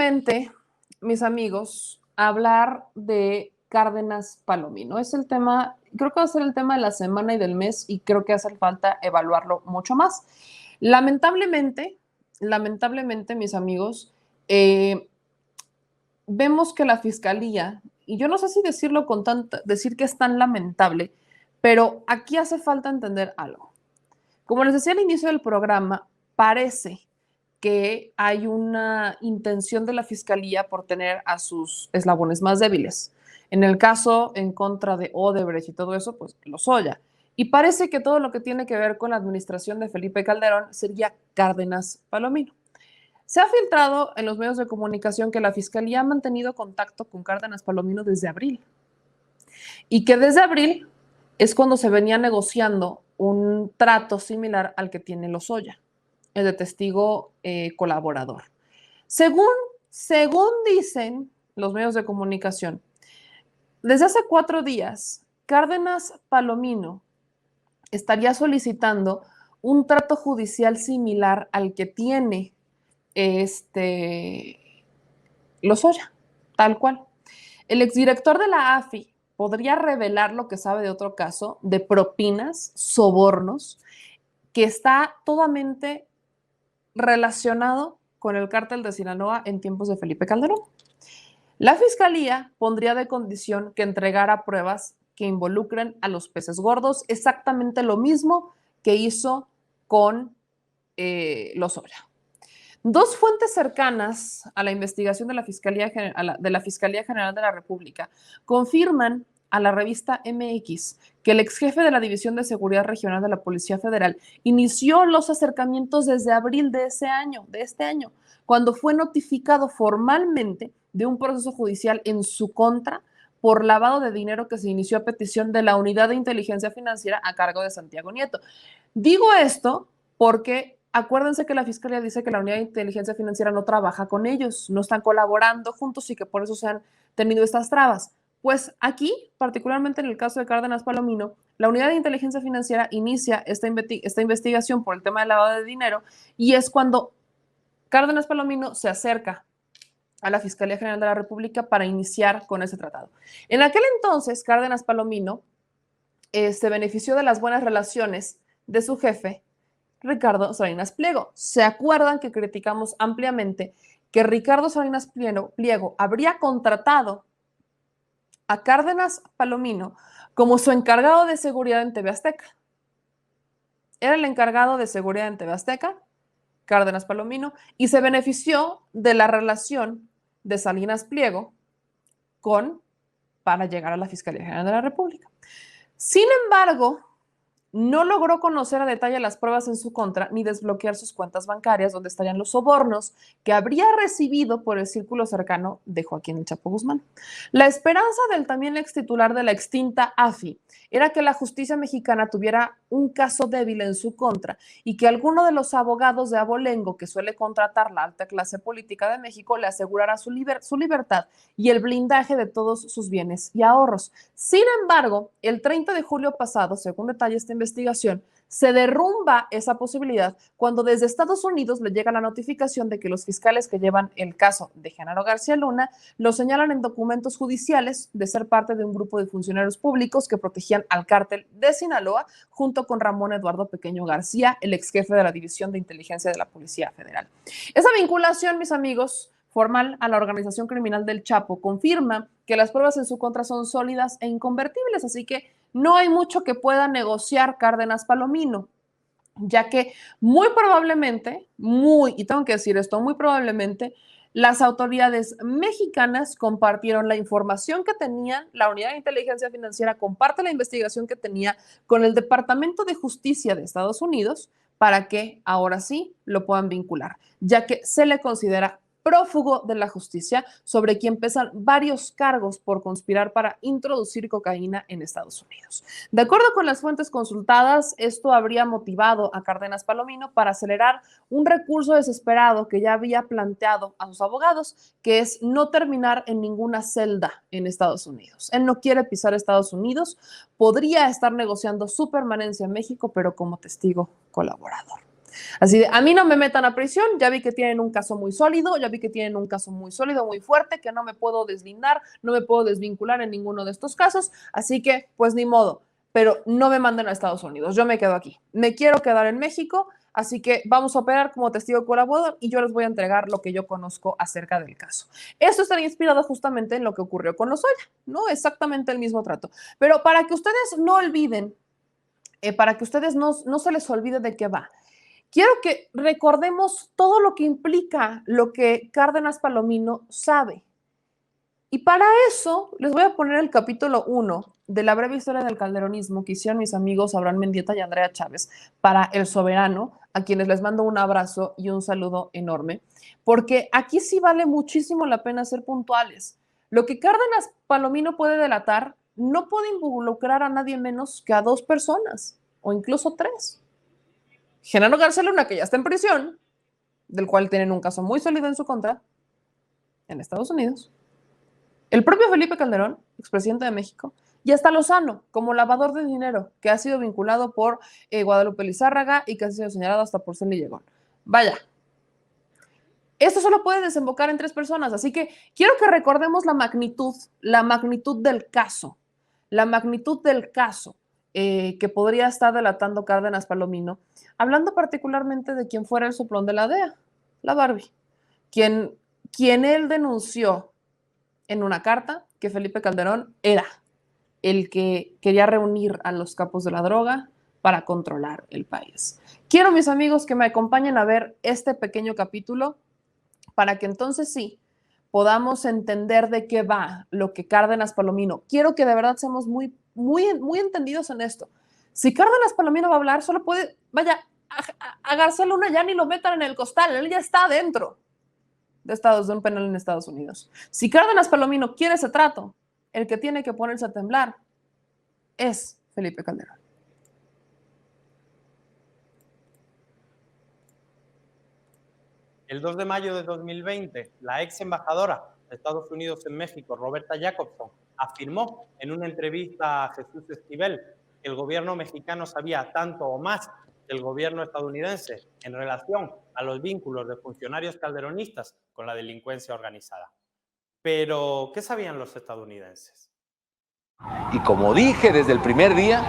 brevemente, mis amigos, hablar de Cárdenas Palomino. Es el tema, creo que va a ser el tema de la semana y del mes, y creo que hace falta evaluarlo mucho más. Lamentablemente, mis amigos, vemos que la fiscalía, y yo no sé si decirlo con decir que es tan lamentable, pero aquí hace falta entender algo. Como les decía al inicio del programa, parece que hay una intención de la fiscalía por tener a sus eslabones más débiles. En el caso en contra de Odebrecht y todo eso, pues Lozoya. Y parece que todo lo que tiene que ver con la administración de Felipe Calderón sería Cárdenas Palomino. Se ha filtrado en los medios de comunicación que la fiscalía ha mantenido contacto con Cárdenas Palomino desde abril y que desde abril es cuando se venía negociando un trato similar al que tiene Lozoya, el de testigo colaborador. Según dicen los medios de comunicación, desde hace 4 días, Cárdenas Palomino estaría solicitando un trato judicial similar al que tiene Lozoya, tal cual. El exdirector de la AFI podría revelar lo que sabe de otro caso de propinas, sobornos, que está totalmente relacionado con el cártel de Sinaloa en tiempos de Felipe Calderón. La fiscalía pondría de condición que entregara pruebas que involucren a los peces gordos, exactamente lo mismo que hizo con Lozoya. Dos fuentes cercanas a la investigación de la Fiscalía General de la República confirman a la revista MX que el ex jefe de la División de Seguridad Regional de la Policía Federal inició los acercamientos desde abril de este año, cuando fue notificado formalmente de un proceso judicial en su contra por lavado de dinero que se inició a petición de la Unidad de Inteligencia Financiera a cargo de Santiago Nieto. Digo esto porque acuérdense que la Fiscalía dice que la Unidad de Inteligencia Financiera no trabaja con ellos, no están colaborando juntos y que por eso se han tenido estas trabas. Pues aquí, particularmente en el caso de Cárdenas Palomino, la Unidad de Inteligencia Financiera inicia esta investigación por el tema del lavado de dinero, y es cuando Cárdenas Palomino se acerca a la Fiscalía General de la República para iniciar con ese tratado. En aquel entonces, Cárdenas Palomino se benefició de las buenas relaciones de su jefe, Ricardo Salinas Pliego. ¿Se acuerdan que criticamos ampliamente que Ricardo Salinas Pliego habría contratado a Cárdenas Palomino como su encargado de seguridad en TV Azteca? Era el encargado de seguridad en TV Azteca, Cárdenas Palomino, y se benefició de la relación de Salinas Pliego para llegar a la Fiscalía General de la República. Sin embargo, no logró conocer a detalle las pruebas en su contra ni desbloquear sus cuentas bancarias donde estarían los sobornos que habría recibido por el círculo cercano de Joaquín El Chapo Guzmán. La esperanza del también ex titular de la extinta AFI era que la justicia mexicana tuviera un caso débil en su contra y que alguno de los abogados de abolengo que suele contratar la alta clase política de México le asegurara su libertad y el blindaje de todos sus bienes y ahorros. Sin embargo, el 30 de julio pasado, según detalla esta investigación, se derrumba esa posibilidad cuando desde Estados Unidos le llega la notificación de que los fiscales que llevan el caso de Genaro García Luna lo señalan en documentos judiciales de ser parte de un grupo de funcionarios públicos que protegían al cártel de Sinaloa junto con Ramón Eduardo Pequeño García, el ex jefe de la División de Inteligencia de la Policía Federal. Esa vinculación, mis amigos, formal a la organización criminal del Chapo confirma que las pruebas en su contra son sólidas e inconvertibles, así que no hay mucho que pueda negociar Cárdenas Palomino, ya que muy probablemente, y tengo que decir esto, muy probablemente las autoridades mexicanas compartieron la información que tenían, la Unidad de Inteligencia Financiera comparte la investigación que tenía con el Departamento de Justicia de Estados Unidos para que ahora sí lo puedan vincular, ya que se le considera prófugo de la justicia, sobre quien pesan varios cargos por conspirar para introducir cocaína en Estados Unidos. De acuerdo con las fuentes consultadas, esto habría motivado a Cárdenas Palomino para acelerar un recurso desesperado que ya había planteado a sus abogados, que es no terminar en ninguna celda en Estados Unidos. Él no quiere pisar Estados Unidos, podría estar negociando su permanencia en México, pero como testigo colaborador. Así de, a mí no me metan a prisión, ya vi que tienen un caso muy sólido, muy fuerte, que no me puedo deslindar, no me puedo desvincular en ninguno de estos casos, así que pues ni modo, pero no me manden a Estados Unidos, yo me quedo aquí, me quiero quedar en México, así que vamos a operar como testigo colaborador y yo les voy a entregar lo que yo conozco acerca del caso. Esto estaría inspirado justamente en lo que ocurrió con Lozoya, ¿no? Exactamente el mismo trato. Pero para que ustedes no olviden, para que ustedes no se les olvide de qué va, quiero que recordemos todo lo que implica lo que Cárdenas Palomino sabe. Y para eso les voy a poner el capítulo 1 de la breve historia del calderonismo que hicieron mis amigos Abraham Mendieta y Andrea Chávez para El Soberano, a quienes les mando un abrazo y un saludo enorme, porque aquí sí vale muchísimo la pena ser puntuales. Lo que Cárdenas Palomino puede delatar no puede involucrar a nadie menos que a 2 personas o incluso 3. Genaro García Luna, que ya está en prisión, del cual tienen un caso muy sólido en su contra, en Estados Unidos. El propio Felipe Calderón, expresidente de México, y hasta Lozano, como lavador de dinero, que ha sido vinculado por Guadalupe Lizárraga y que ha sido señalado hasta por Celi Llegón. Vaya, esto solo puede desembocar en 3 personas, así que quiero que recordemos la magnitud del caso, que podría estar delatando Cárdenas Palomino, hablando particularmente de quien fuera el soplón de la DEA, la Barbie, quien él denunció en una carta que Felipe Calderón era el que quería reunir a los capos de la droga para controlar el país. Quiero, mis amigos, que me acompañen a ver este pequeño capítulo para que entonces sí podamos entender de qué va lo que Cárdenas Palomino. Quiero que de verdad seamos muy, muy, muy entendidos en esto. Si Cárdenas Palomino va a hablar, solo puede, vaya, a García Luna ya ni lo metan en el costal, él ya está adentro de un penal en Estados Unidos. Si Cárdenas Palomino quiere ese trato, el que tiene que ponerse a temblar es Felipe Calderón. El 2 de mayo de 2020, la ex embajadora de Estados Unidos en México, Roberta Jacobson, afirmó en una entrevista a Jesús Esquivel que el gobierno mexicano sabía tanto o más que el gobierno estadounidense en relación a los vínculos de funcionarios calderonistas con la delincuencia organizada. Pero, ¿qué sabían los estadounidenses? Y como dije desde el primer día,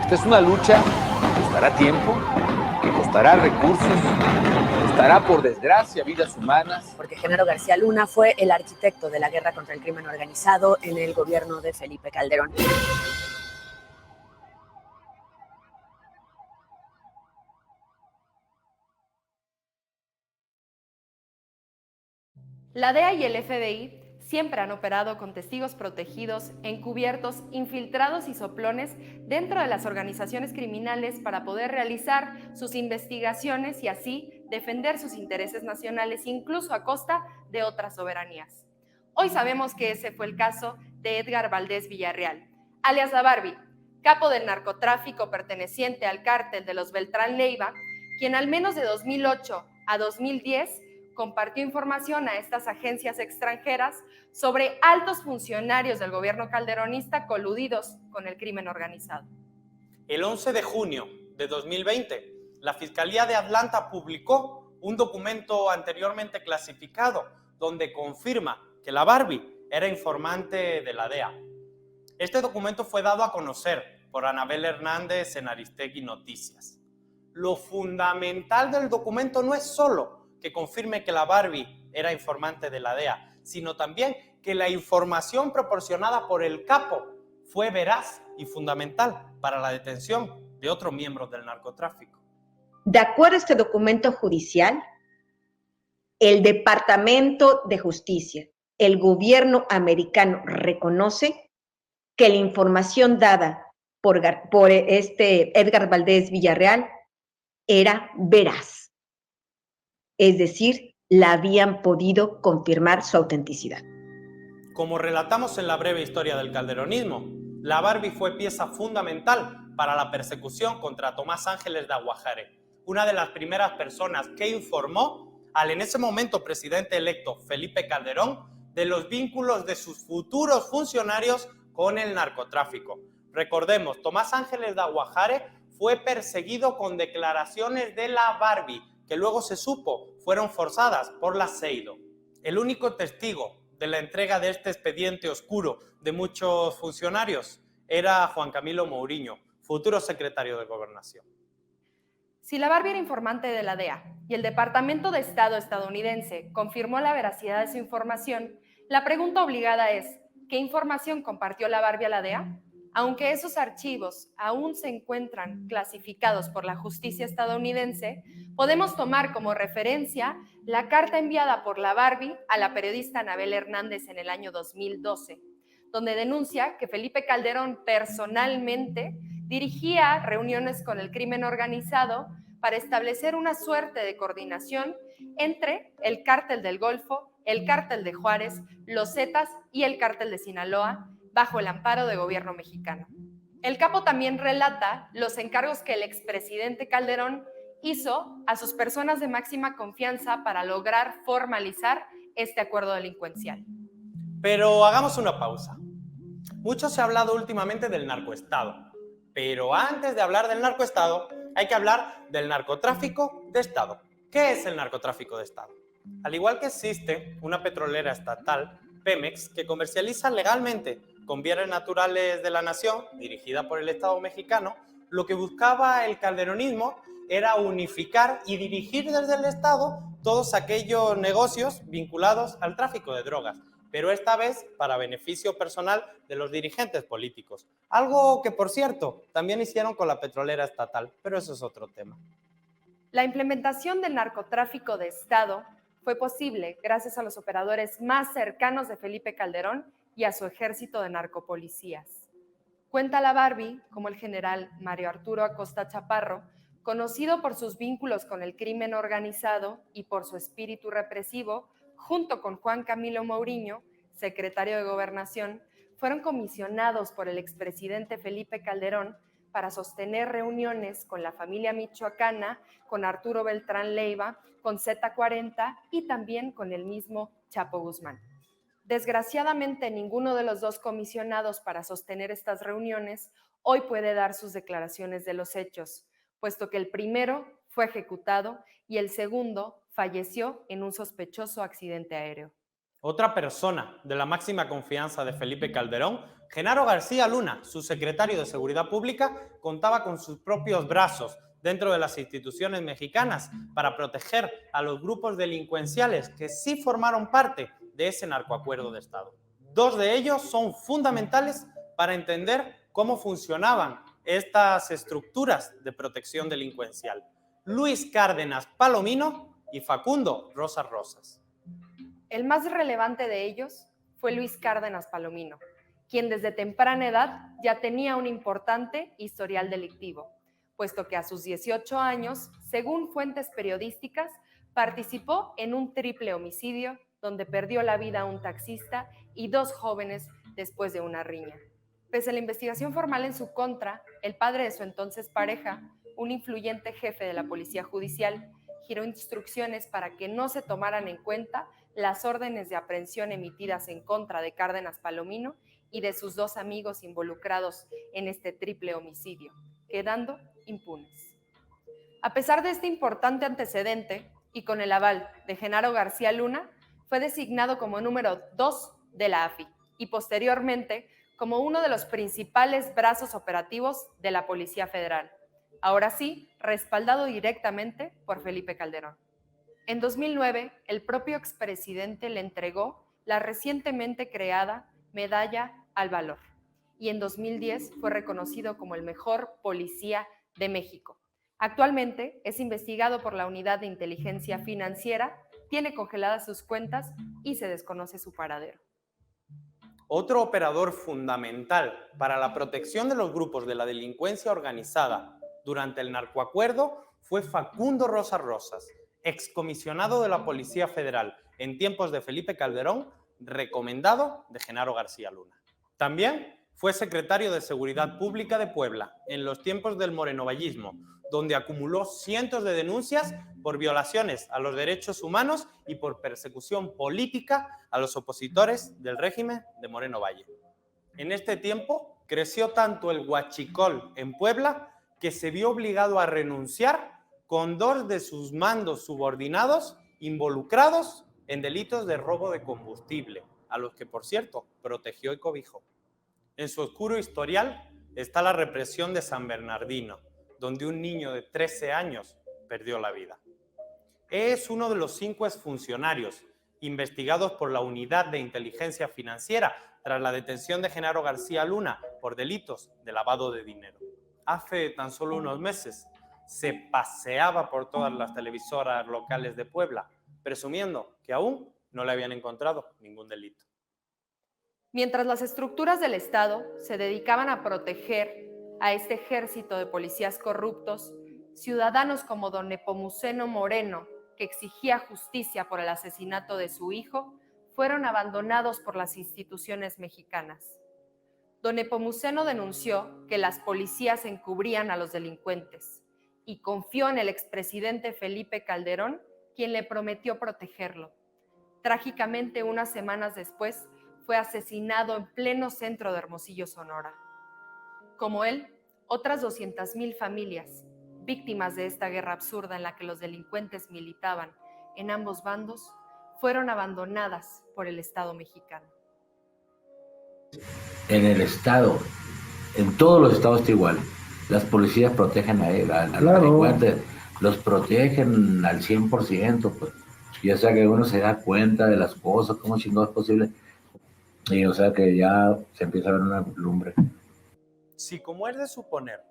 esta es una lucha que costará tiempo, que costará recursos, costará, por desgracia, vidas humanas. Porque Genaro García Luna fue el arquitecto de la guerra contra el crimen organizado en el gobierno de Felipe Calderón. La DEA y el FBI siempre han operado con testigos protegidos, encubiertos, infiltrados y soplones dentro de las organizaciones criminales para poder realizar sus investigaciones y así defender sus intereses nacionales, incluso a costa de otras soberanías. Hoy sabemos que ese fue el caso de Edgar Valdés Villarreal, alias La Barbie, capo del narcotráfico perteneciente al cártel de los Beltrán Leiva, quien al menos de 2008 a 2010 compartió información a estas agencias extranjeras sobre altos funcionarios del gobierno calderonista coludidos con el crimen organizado. El 11 de junio de 2020, la Fiscalía de Atlanta publicó un documento anteriormente clasificado donde confirma que la Barbie era informante de la DEA. Este documento fue dado a conocer por Anabel Hernández en Aristegui Noticias. Lo fundamental del documento no es solo que confirme que la Barbie era informante de la DEA, sino también que la información proporcionada por el capo fue veraz y fundamental para la detención de otros miembros del narcotráfico. De acuerdo a este documento judicial, el Departamento de Justicia, el gobierno americano reconoce que la información dada por Edgar Valdés Villarreal era veraz. Es decir, la habían podido confirmar su autenticidad. Como relatamos en la breve historia del calderonismo, la Barbie fue pieza fundamental para la persecución contra Tomás Ángeles de Aguajare, una de las primeras personas que informó al en ese momento presidente electo Felipe Calderón de los vínculos de sus futuros funcionarios con el narcotráfico. Recordemos, Tomás Ángeles de Aguajare fue perseguido con declaraciones de la Barbie, que luego se supo fueron forzadas por la Seido. El único testigo de la entrega de este expediente oscuro de muchos funcionarios era Juan Camilo Mouriño, futuro secretario de Gobernación. Si la Barbie era informante de la DEA y el Departamento de Estado estadounidense confirmó la veracidad de su información, la pregunta obligada es, ¿qué información compartió la Barbie a la DEA? Aunque esos archivos aún se encuentran clasificados por la justicia estadounidense, podemos tomar como referencia la carta enviada por la Barbie a la periodista Anabel Hernández en el año 2012, donde denuncia que Felipe Calderón personalmente dirigía reuniones con el crimen organizado para establecer una suerte de coordinación entre el Cártel del Golfo, el Cártel de Juárez, los Zetas y el Cártel de Sinaloa, bajo el amparo del gobierno mexicano. El capo también relata los encargos que el expresidente Calderón hizo a sus personas de máxima confianza para lograr formalizar este acuerdo delincuencial. Pero hagamos una pausa. Mucho se ha hablado últimamente del narcoestado, pero antes de hablar del narcoestado, hay que hablar del narcotráfico de Estado. ¿Qué es el narcotráfico de Estado? Al igual que existe una petrolera estatal, Pemex, que comercializa legalmente con bienes naturales de la nación, dirigida por el Estado mexicano, lo que buscaba el calderonismo era unificar y dirigir desde el Estado todos aquellos negocios vinculados al tráfico de drogas, pero esta vez para beneficio personal de los dirigentes políticos. Algo que, por cierto, también hicieron con la petrolera estatal, pero eso es otro tema. La implementación del narcotráfico de Estado fue posible gracias a los operadores más cercanos de Felipe Calderón y a su ejército de narcopolicías. Cuenta la Barbie como el general Mario Arturo Acosta Chaparro, conocido por sus vínculos con el crimen organizado y por su espíritu represivo, junto con Juan Camilo Mouriño, secretario de Gobernación, fueron comisionados por el expresidente Felipe Calderón para sostener reuniones con la familia michoacana, con Arturo Beltrán Leiva, con Z40 y también con el mismo Chapo Guzmán. Desgraciadamente, ninguno de los dos comisionados para sostener estas reuniones hoy puede dar sus declaraciones de los hechos, puesto que el primero fue ejecutado y el segundo falleció en un sospechoso accidente aéreo. Otra persona de la máxima confianza de Felipe Calderón, Genaro García Luna, su secretario de Seguridad Pública, contaba con sus propios brazos dentro de las instituciones mexicanas para proteger a los grupos delincuenciales que sí formaron parte de ese narcoacuerdo de Estado. Dos de ellos son fundamentales para entender cómo funcionaban estas estructuras de protección delincuencial: Luis Cárdenas Palomino y Facundo Rosas Rosas. El más relevante de ellos fue Luis Cárdenas Palomino, quien desde temprana edad ya tenía un importante historial delictivo, puesto que a sus 18 años, según fuentes periodísticas, participó en un triple homicidio donde perdió la vida un taxista y dos jóvenes después de una riña. Pese a la investigación formal en su contra, el padre de su entonces pareja, un influyente jefe de la policía judicial, giró instrucciones para que no se tomaran en cuenta las órdenes de aprehensión emitidas en contra de Cárdenas Palomino y de sus dos amigos involucrados en este triple homicidio, quedando impunes. A pesar de este importante antecedente, y con el aval de Genaro García Luna, fue designado como número 2 de la AFI y posteriormente como uno de los principales brazos operativos de la Policía Federal, ahora sí, respaldado directamente por Felipe Calderón. En 2009, el propio expresidente le entregó la recientemente creada Medalla al Valor y en 2010 fue reconocido como el mejor policía de México. Actualmente es investigado por la Unidad de Inteligencia Financiera, tiene congeladas sus cuentas y se desconoce su paradero. Otro operador fundamental para la protección de los grupos de la delincuencia organizada durante el narcoacuerdo fue Facundo Rosas Rosas, excomisionado de la Policía Federal en tiempos de Felipe Calderón, recomendado de Genaro García Luna. También fue secretario de Seguridad Pública de Puebla en los tiempos del morenovallismo, donde acumuló cientos de denuncias por violaciones a los derechos humanos y por persecución política a los opositores del régimen de Moreno Valle. En este tiempo creció tanto el huachicol en Puebla que se vio obligado a renunciar con 2 de sus mandos subordinados involucrados en delitos de robo de combustible, a los que, por cierto, protegió y cobijó. En su oscuro historial está la represión de San Bernardino, donde un niño de 13 años perdió la vida. Es uno de los 5 exfuncionarios investigados por la Unidad de Inteligencia Financiera tras la detención de Genaro García Luna por delitos de lavado de dinero. Hace tan solo unos meses se paseaba por todas las televisoras locales de Puebla, presumiendo que aún no le habían encontrado ningún delito. Mientras las estructuras del Estado se dedicaban a proteger a este ejército de policías corruptos, ciudadanos como don Nepomuceno Moreno, que exigía justicia por el asesinato de su hijo, fueron abandonados por las instituciones mexicanas. Don Nepomuceno denunció que las policías encubrían a los delincuentes y confió en el expresidente Felipe Calderón, quien le prometió protegerlo. Trágicamente, unas semanas después, fue asesinado en pleno centro de Hermosillo, Sonora. Como él, otras 200,000 familias, víctimas de esta guerra absurda en la que los delincuentes militaban en ambos bandos, fueron abandonadas por el Estado mexicano. En el Estado, en todos los estados está igual. Las policías protegen a los delincuentes, los protegen al 100%, pues. Ya sea que uno se da cuenta de las cosas, cómo chingados es posible, y o sea que ya se empieza a ver una lumbre. Si, como es de suponer,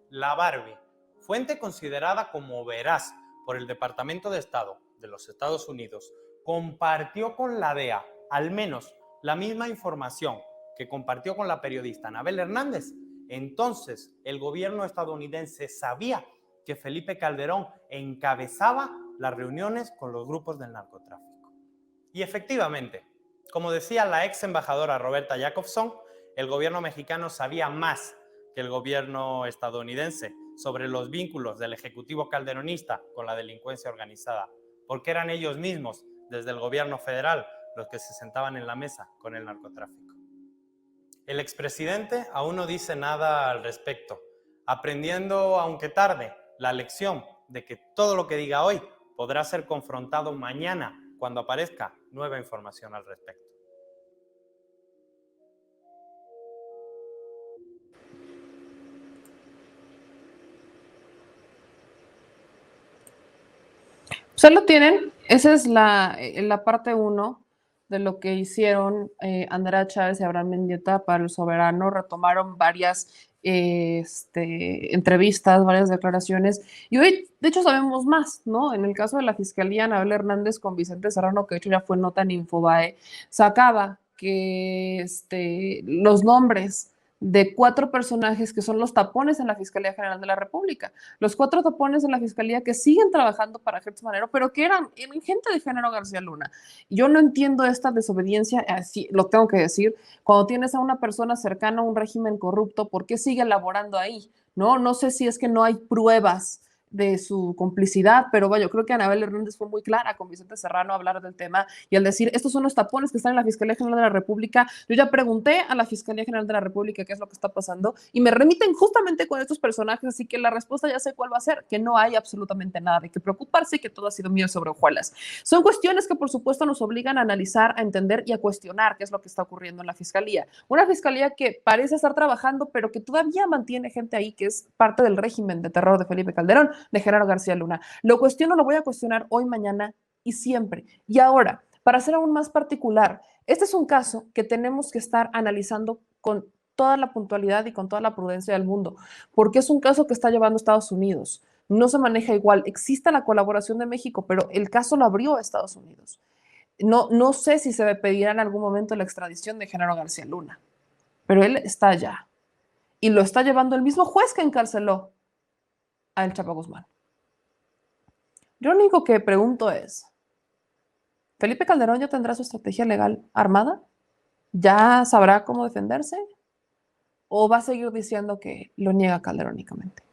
la Barbie, fuente considerada como veraz por el Departamento de Estado de los Estados Unidos, compartió con la DEA al menos la misma información que compartió con la periodista Anabel Hernández, entonces el gobierno estadounidense sabía que Felipe Calderón encabezaba las reuniones con los grupos del narcotráfico. Y efectivamente, como decía la ex embajadora Roberta Jacobson, el gobierno mexicano sabía más que el gobierno estadounidense sobre los vínculos del ejecutivo calderonista con la delincuencia organizada, porque eran ellos mismos, desde el gobierno federal, los que se sentaban en la mesa con el narcotráfico. El expresidente aún no dice nada al respecto, aprendiendo, aunque tarde, la lección de que todo lo que diga hoy podrá ser confrontado mañana cuando aparezca nueva información al respecto. Pues lo tienen, esa es la parte 1 de lo que hicieron Andrea Chávez y Abraham Mendieta para El Soberano. Retomaron varias entrevistas, varias declaraciones, y hoy, de hecho, sabemos más, ¿no? En el caso de la Fiscalía, Anabel Hernández con Vicente Serrano, que de hecho ya fue nota en Infobae, sacaba que los nombres de 4 personajes que son los tapones en la Fiscalía General de la República. Los 4 tapones en la Fiscalía que siguen trabajando para Gertz Manero, pero que eran gente de Genaro García Luna. Yo no entiendo esta desobediencia, así lo tengo que decir, cuando tienes a una persona cercana a un régimen corrupto, ¿por qué sigue laborando ahí? No sé si es que no hay pruebas de su complicidad, pero bueno, yo creo que Anabel Hernández fue muy clara con Vicente Serrano a hablar del tema y al decir, estos son los tapones que están en la Fiscalía General de la República. Yo ya pregunté a la Fiscalía General de la República qué es lo que está pasando y me remiten justamente con estos personajes, así que la respuesta ya sé cuál va a ser, que no hay absolutamente nada de qué preocuparse y que todo ha sido mío sobre hojuelas. Son cuestiones que por supuesto nos obligan a analizar, a entender y a cuestionar qué es lo que está ocurriendo en la Fiscalía. Una Fiscalía que parece estar trabajando, pero que todavía mantiene gente ahí que es parte del régimen de terror de Felipe Calderón, de Genaro García Luna. Lo cuestiono, lo voy a cuestionar hoy, mañana y siempre. Y ahora, para ser aún más particular, este es un caso que tenemos que estar analizando con toda la puntualidad y con toda la prudencia del mundo, porque es un caso que está llevando Estados Unidos. No se maneja igual. Existe la colaboración de México, pero el caso lo abrió a Estados Unidos. No sé si se pedirá en algún momento la extradición de Genaro García Luna, pero él está allá y lo está llevando el mismo juez que encarceló a El Chapo Guzmán. Yo lo único que pregunto es, ¿Felipe Calderón ya tendrá su estrategia legal armada? ¿Ya sabrá cómo defenderse? ¿O va a seguir diciendo que lo niega calderónicamente?